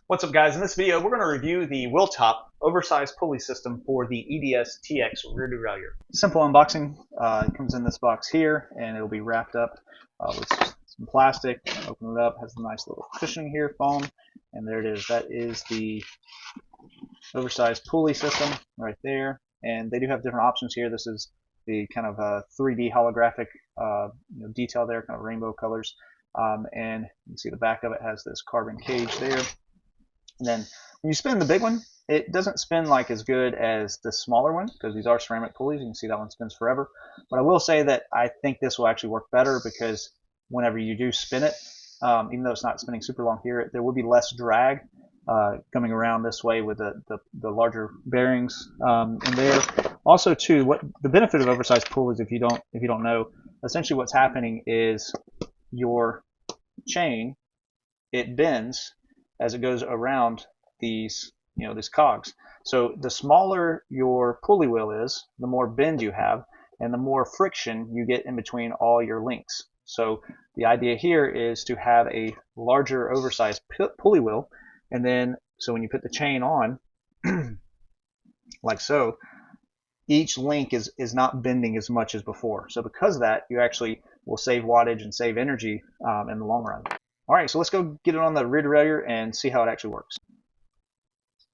What's up, guys? In this video, we're going to review the Wheeltop Oversized Pulley System for the EDS TX rear derailleur. Simple unboxing. It comes in this box here, and it'll be wrapped up with some plastic. Open it up, has a nice little cushioning here, foam, and there it is. That is the oversized pulley system right there, and they do have different options here. This is the kind of 3D holographic detail there, kind of rainbow colors, and you can see the back of it has this carbon cage there. And then when you spin the big one, it doesn't spin like as good as the smaller one because these are ceramic pulleys. You can see that one spins forever. But I will say that I think this will actually work better because whenever you do spin it, even though it's not spinning super long here, there will be less drag coming around this way with the larger bearings in there. Also, too, what the benefit of oversized pulleys, if you don't know, essentially what's happening is your chain, it bends as it goes around these cogs. So the smaller your pulley wheel is, the more bend you have, and the more friction you get in between all your links. So the idea here is to have a larger oversized pulley wheel, and then so when you put the chain on, like so, each link is not bending as much as before. So because of that, you actually will save wattage and save energy in the long run. All right, so let's go get it on the rear derailleur and see how it actually works.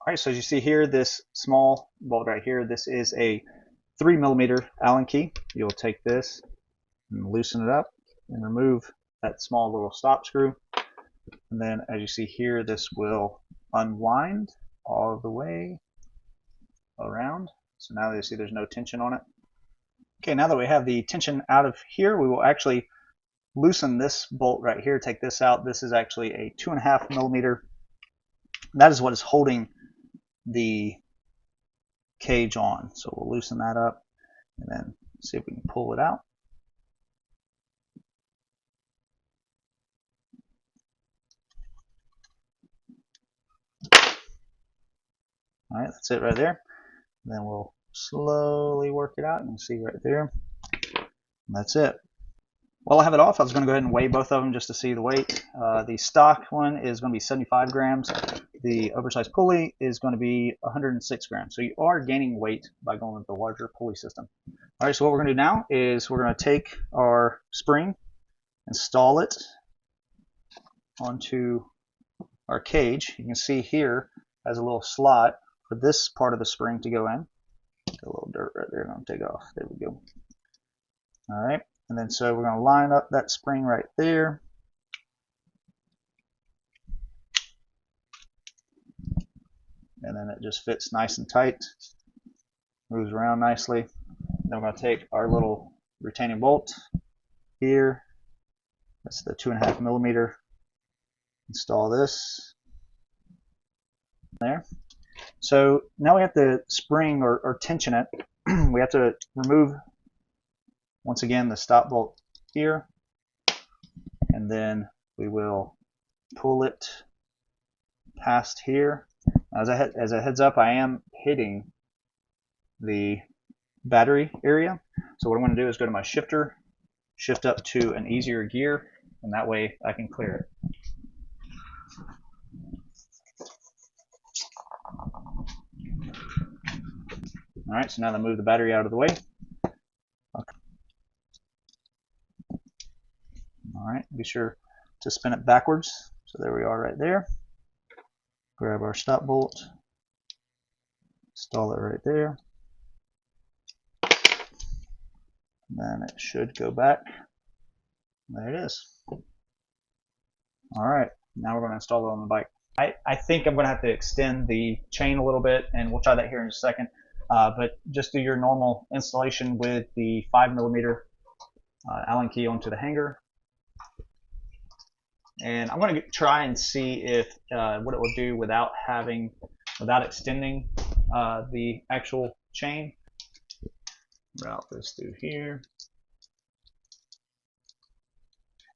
All right, so as you see here, this small bolt right here, this is a 3mm Allen key. You'll take this and loosen it up and remove that small little stop screw. And then as you see here, this will unwind all the way around. So now you see there's no tension on it. Okay, now that we have the tension out of here, we will actually loosen this bolt right here, take this out. This is actually a 2.5mm. That is what is holding the cage on. So we'll loosen that up and then see if we can pull it out. All right, that's it right there. And then we'll slowly work it out. You can see right there. And that's it. While I have it off, I was going to go ahead and weigh both of them just to see the weight. The stock one is going to be 75 grams. The oversized pulley is going to be 106 grams. So you are gaining weight by going with the larger pulley system. All right, so what we're going to do now is we're going to take our spring, install it onto our cage. You can see here has a little slot for this part of the spring to go in. Got a little dirt right there. I'm going to take off. There we go. All right. And then so we're going to line up that spring right there. And then it just fits nice and tight. Moves around nicely. Then we're going to take our little retaining bolt here. That's the 2.5mm. Install this there. So now we have to spring or tension it. We have to remove, once again, the stop bolt here, and then we will pull it past here. As a heads up, I am hitting the battery area. So what I'm going to do is go to my shifter, shift up to an easier gear, and that way I can clear it. All right, so now that I move the battery out of the way. Okay. All right, be sure to spin it backwards. So there we are right there. Grab our stop bolt, install it right there. And then it should go back. There it is. All right, now we're going to install it on the bike. I think I'm going to have to extend the chain a little bit, and we'll try that here in a second. But just do your normal installation with the 5mm Allen key onto the hanger. And I'm going to try and see if what it will do without extending the actual chain. Route this through here.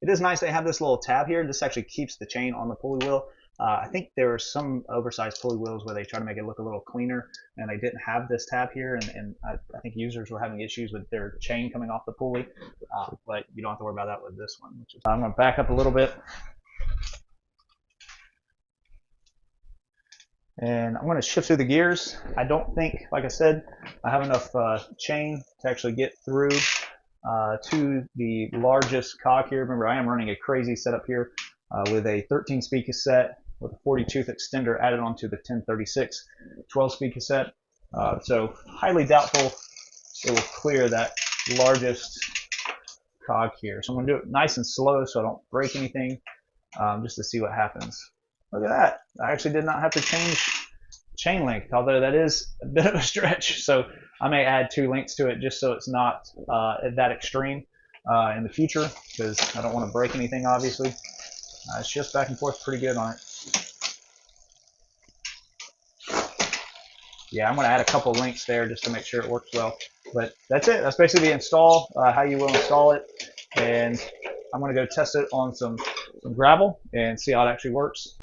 It is nice they have this little tab here. This actually keeps the chain on the pulley wheel. I think there are some oversized pulley wheels where they try to make it look a little cleaner, and they didn't have this tab here, and I think users were having issues with their chain coming off the pulley, but you don't have to worry about that with this one. I'm going to back up a little bit. And I'm going to shift through the gears. I don't think, like I said, I have enough chain to actually get through to the largest cog here. Remember, I am running a crazy setup here with a 13-speed cassette with a 40-tooth extender added onto the 1036 12-speed cassette. So highly doubtful it will clear that largest cog here. So I'm going to do it nice and slow so I don't break anything, just to see what happens. Look at that. I actually did not have to change chain length, although that is a bit of a stretch. So I may add 2 links to it just so it's not at that extreme in the future, because I don't want to break anything, obviously. It's just back and forth pretty good on it. Yeah, I'm going to add a couple links there just to make sure it works well. But that's it. That's basically the install, how you will install it. And I'm going to go test it on some gravel and see how it actually works.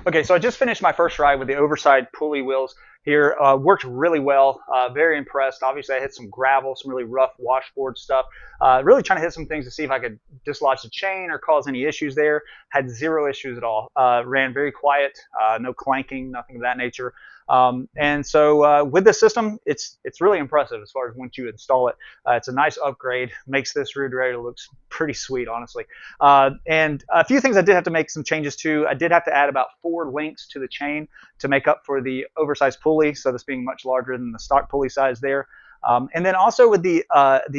Okay, so I just finished my first ride with the oversized pulley wheels here. Worked really well. Very impressed. Obviously, I hit some gravel, some really rough washboard stuff. Really trying to hit some things to see if I could dislodge the chain or cause any issues there. Had 0 issues at all. Ran very quiet, no clanking, nothing of that nature. And so with this system, it's really impressive as far as once you install it. It's a nice upgrade. Makes this rear derailleur looks pretty sweet, honestly. And a few things I did have to make some changes to. I did have to add about 4 links to the chain to make up for the oversized pulley, so this being much larger than the stock pulley size there. And then also with the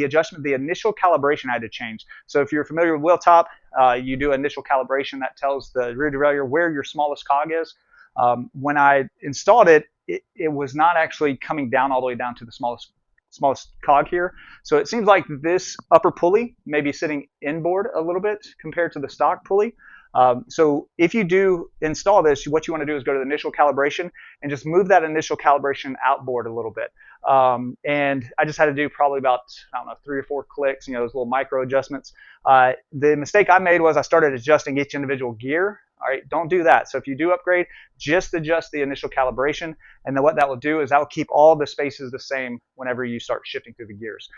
adjustment, the initial calibration I had to change. So if you're familiar with Wheeltop, you do initial calibration that tells the rear derailleur where your smallest cog is. When I installed it, it was not actually coming down all the way down to the smallest cog here. So it seems like this upper pulley may be sitting inboard a little bit compared to the stock pulley. So if you do install this, what you want to do is go to the initial calibration and just move that initial calibration outboard a little bit. And I just had to do probably about, I don't know, 3 or 4 clicks, those little micro adjustments. The mistake I made was I started adjusting each individual gear. All right, don't do that. So if you do upgrade, just adjust the initial calibration, and then what that will do is that will keep all the spaces the same whenever you start shifting through the gears.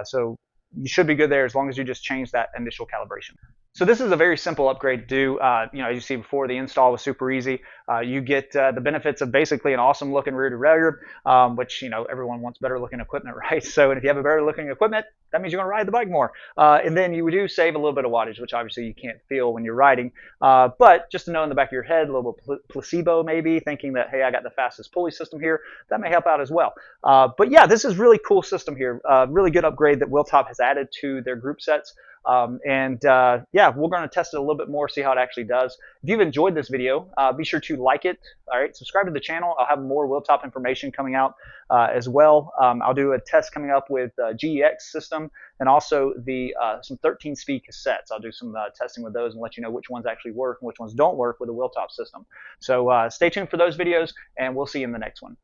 So you should be good there as long as you just change that initial calibration. So this is a very simple upgrade to do. As you see before, the install was super easy. You get the benefits of basically an awesome looking rear derailleur, which everyone wants better looking equipment, right? So if you have a better looking equipment, that means you're going to ride the bike more. And then you do save a little bit of wattage, which obviously you can't feel when you're riding. But just to know in the back of your head, a little placebo maybe, thinking that, hey, I got the fastest pulley system here, that may help out as well. But yeah, this is really cool system here. Really good upgrade that Wheeltop has added to their group sets. Yeah, we're going to test it a little bit more, see how it actually does. If you've enjoyed this video, be sure to like it. All right, subscribe to the channel. I'll have more Wheeltop information coming out as well. I'll do a test coming up with GEX system and also the some 13-speed cassettes. I'll do some testing with those and let you know which ones actually work and which ones don't work with the Wheeltop system. So stay tuned for those videos, and we'll see you in the next one.